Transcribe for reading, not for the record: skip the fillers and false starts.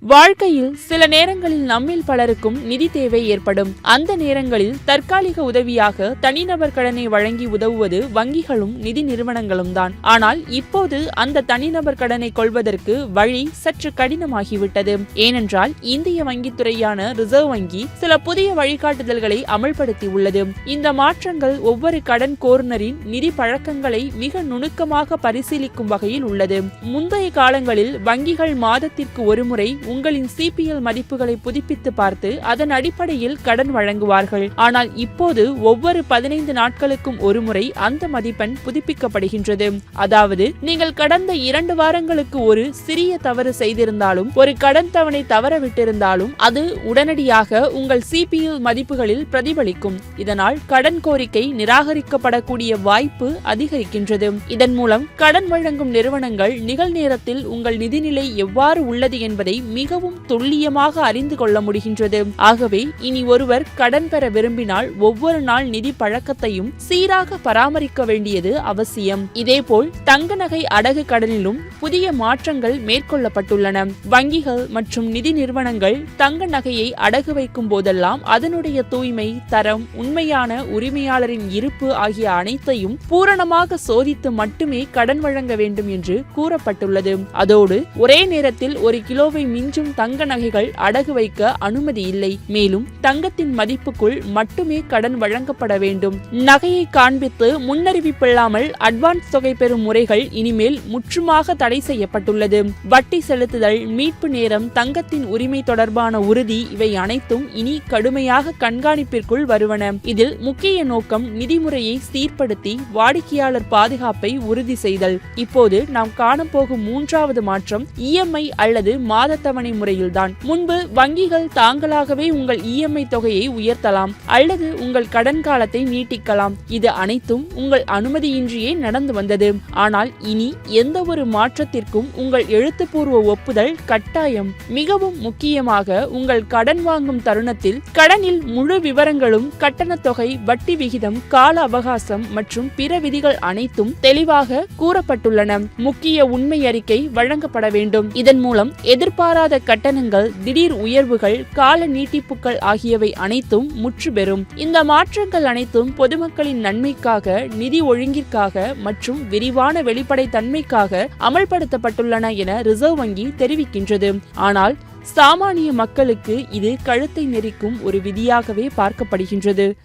வாழ்க்கையில் சில நேரங்களில் நம்மில் பலருக்கும் நிதி தேவை ஏற்படும். அந்த நேரங்களில் தற்காலிக உதவியாக தனிநபர் கடனை வழங்கி உதவுவது வங்கிகளும் நிதி நிறுவனங்களும் தான். ஆனால் இப்போது அந்த தனிநபர் கடனை கொள்வதற்கு வழி சற்று கடினமாகிவிட்டது. ஏனென்றால் இந்திய வங்கித்துறையான ரிசர்வ் வங்கி சில புதிய வழிகாட்டுதல்களை அமல்படுத்தி உள்ளது. இந்த மாற்றங்கள் ஒவ்வொரு கடன் கோருனரின் நிதி பழக்கங்களை மிக நுணுக்கமாக பரிசீலிக்கும் வகையில் உள்ளது. முந்தைய காலங்களில் வங்கிகள் மாதத்திற்கு ஒருமுறை உங்களின் சிபிஎல் மதிப்புகளை புதுப்பித்து பார்த்து அதன் அடிப்படையில் கடன் வழங்குவார்கள். ஆனால் இப்போது ஒவ்வொரு 15 நாட்களுக்கும் ஒருமுறை அந்த மதிப்பெண் புதுப்பிக்கப்படுகின்றது. அதாவது நீங்கள் கடந்த 2 வாரங்களுக்கு ஒரு சிறிய தவறு செய்திருந்தாலும், ஒரு கடன் தவணை தவறவிட்டிருந்தாலும் அது உடனடியாக உங்கள் சிபிஎல் மதிப்புகளில் பிரதிபலிக்கும். இதனால் கடன் கோரிக்கை நிராகரிக்கப்படக்கூடிய வாய்ப்பு அதிகரிக்கின்றது. இதன் மூலம் கடன் வழங்கும் நிறுவனங்கள் நிகழ்நேரத்தில் உங்கள் நிதிநிலை எவ்வாறு உள்ளது என்பதை மிகவும் துல்லியமாக அறிந்து கொள்ள முடிகின்றது. ஆகவே இனி ஒருவர் கடன் பெற விரும்பினால் ஒவ்வொரு நாள் நிதி பழக்கத்தையும் சீராக பராமரிக்க வேண்டியது அவசியம். இதேபோல் தங்க நகை அடகு கடனிலும் புதிய மாற்றங்கள் மேற்கொள்ளப்பட்டுள்ளன. வங்கிகள் மற்றும் நிதி நிறுவனங்கள் தங்க நகையை அடகு வைக்கும் போதெல்லாம் அதனுடைய தூய்மை, தரம், உண்மையான உரிமையாளரின் இருப்பு ஆகிய அனைத்தையும் பூரணமாக சோதித்து மட்டுமே கடன் வழங்க வேண்டும் என்று கூறப்பட்டுள்ளது. அதோடு ஒரே நேரத்தில் 1 கிலோவை மிஞ்சும் தங்க நகைகள் அடகு வைக்க அனுமதி இல்லை. மேலும் தங்கத்தின் மதிப்புக்குள் மட்டுமே கடன் வழங்கப்பட வேண்டும். நகையை காண்பித்து முன்னறிவிப்பில்லாமல் அட்வான்ஸ் தொகை பெறும் முறைகள் இனிமேல் முற்றுமாக தடை செய்யப்பட்டுள்ளது. வட்டி செலுத்துதல், மீட்பு நேரம், தங்கத்தின் உரிமை தொடர்பான உறுதி இவை அனைத்தும் இனி கடுமையாக கண்காணிப்பிற்குள் வருவன. இதில் முக்கிய நோக்கம் நிதிமுறையை சீர்படுத்தி வாடிக்கையாளர் பாதுகாப்பை உறுதி செய்தல். இப்போது நாம் காணப்போகும் 3வது மாற்றம் இஎம்ஐ அல்லது மாத தவணை முறையில்தான். முன்பு வங்கிகள் தாங்களாகவே உங்கள் இஎம்ஐ தொகையை உயர்த்தலாம் அல்லது உங்கள் கடன் காலத்தை நீட்டிக்கலாம். இது அனைத்தும் உங்கள் அனுமதியின்றியே நடந்து வந்தது. ஆனால் இனி எந்த ஒரு மாற்றத்திற்கும் உங்கள் எழுத்துப்பூர்வ ஒப்புதல் கட்டாயம். மிகவும் முக்கியமாக உங்கள் கடன் வாங்கும் தருணத்தில் கடனில் முழு விவரங்களும், கட்டணத் தொகை, வட்டி விகிதம், கால அவகாசம் மற்றும் பிற விதிகள் அனைத்தும் தெளிவாக கூறப்பட்டுள்ளன. முக்கிய உண்மை அறிக்கை வழங்கப்பட வேண்டும். இதன் மூலம் எதிர்பாராத கட்டணங்கள், திடீர் உயர்வுகள், கால நீட்டிப்புகள் ஆகியவை அனைத்தும் முற்றுபெறும். இந்த மாற்றங்கள் அனைத்தும் பொதுமக்களின் நன்மைக்காக, நிதி ஒழுங்கிற்காக மற்றும் விரிவான வெளிப்படைத்தன்மைக்காக அமல்படுத்தப்பட்டுள்ளன என ரிசர்வ் வங்கி தெரிவிக்கின்றது. ஆனால் சாமானிய மக்களுக்கு இது கழுத்தை நெரிக்கும் ஒரு விதியாகவே பார்க்கப்படுகின்றது.